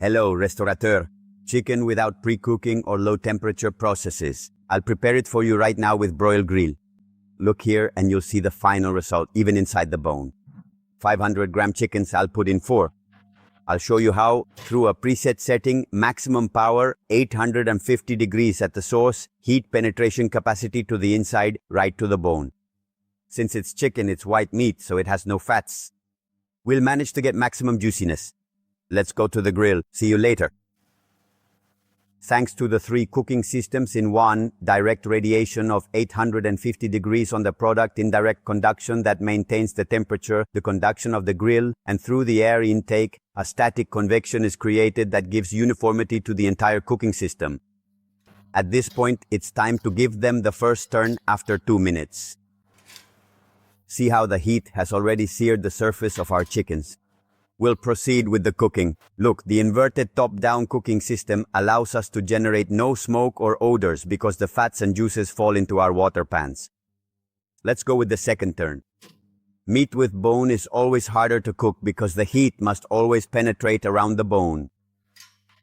Hello, restaurateur. Chicken without pre-cooking or low-temperature processes. I'll prepare it for you right now with BroilyGrill. Look here and you'll see the final result, even inside the bone. 500-gram chickens, I'll put in 4. I'll show you how, through a preset setting, maximum power, 850 degrees at the source, heat penetration capacity to the inside, right to the bone. Since it's chicken, it's white meat, so it has no fats. We'll manage to get maximum juiciness. Let's go to the grill. See you later. Thanks to the 3 cooking systems in one, direct radiation of 850 degrees on the product, indirect conduction that maintains the temperature, the conduction of the grill, and through the air intake, a static convection is created that gives uniformity to the entire cooking system. At this point, it's time to give them the first turn after 2 minutes. See how the heat has already seared the surface of our chickens. We'll proceed with the cooking. Look, the inverted top-down cooking system allows us to generate no smoke or odors because the fats and juices fall into our water pans. Let's go with the second turn. Meat with bone is always harder to cook because the heat must always penetrate around the bone.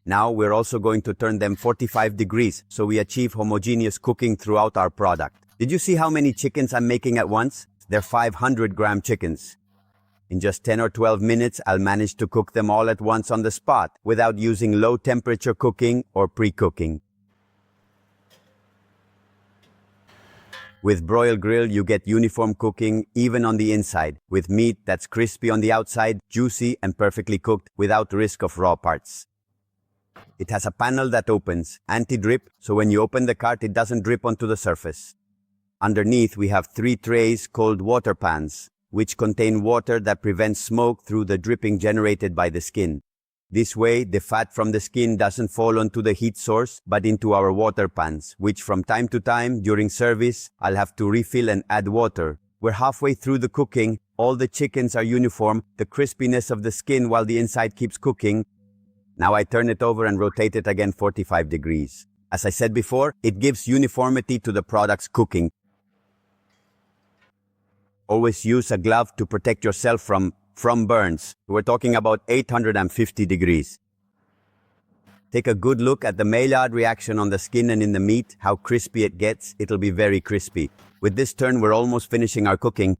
Now we're also going to turn them 45 degrees so we achieve homogeneous cooking throughout our product. Did you see how many chickens I'm making at once? They're 500-gram chickens. In just 10 or 12 minutes, I'll manage to cook them all at once on the spot without using low-temperature cooking or pre-cooking. With BroilyGrill, you get uniform cooking even on the inside, with meat that's crispy on the outside, juicy and perfectly cooked without risk of raw parts. It has a panel that opens, anti-drip, so when you open the cart, it doesn't drip onto the surface. Underneath, we have 3 trays called water pans, which contain water that prevents smoke through the dripping generated by the skin. This way, the fat from the skin doesn't fall onto the heat source, but into our water pans, which from time to time, during service, I'll have to refill and add water. We're halfway through the cooking, all the chickens are uniform, the crispiness of the skin while the inside keeps cooking. Now I turn it over and rotate it again 45 degrees. As I said before, it gives uniformity to the product's cooking. Always use a glove to protect yourself from burns. We're talking about 850 degrees. Take a good look at the Maillard reaction on the skin and in the meat, how crispy it gets. It'll be very crispy. With this turn, we're almost finishing our cooking.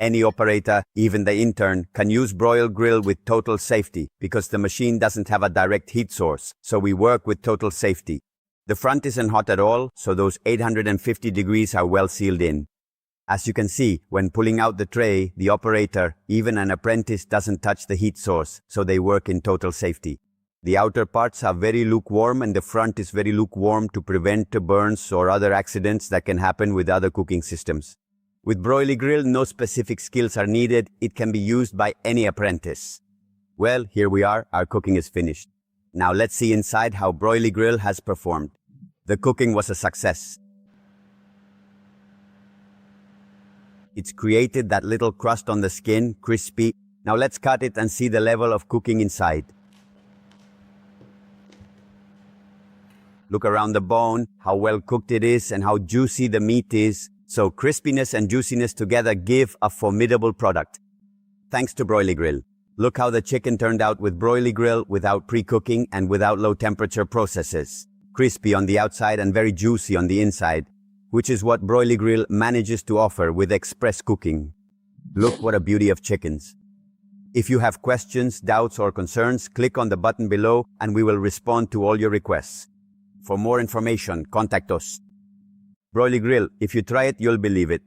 Any operator, even the intern, can use BroilyGrill with total safety because the machine doesn't have a direct heat source, so we work with total safety. The front isn't hot at all, so those 850 degrees are well sealed in. As you can see, when pulling out the tray, the operator, even an apprentice, doesn't touch the heat source, so they work in total safety. The outer parts are very lukewarm and the front is very lukewarm to prevent burns or other accidents that can happen with other cooking systems. With BroilyGrill, no specific skills are needed. It can be used by any apprentice. Well, here we are. Our cooking is finished. Now let's see inside how BroilyGrill has performed. The cooking was a success. It's created that little crust on the skin, crispy. Now let's cut it and see the level of cooking inside. Look around the bone, how well cooked it is and how juicy the meat is. So crispiness and juiciness together give a formidable product. Thanks to BroilyGrill. Look how the chicken turned out with BroilyGrill without pre-cooking and without low-temperature processes. Crispy on the outside and very juicy on the inside, which is what BroilyGrill manages to offer with express cooking. Look what a beauty of chickens. If you have questions, doubts or concerns, click on the button below and we will respond to all your requests. For more information, contact us. BroilyGrill, if you try it, you'll believe it.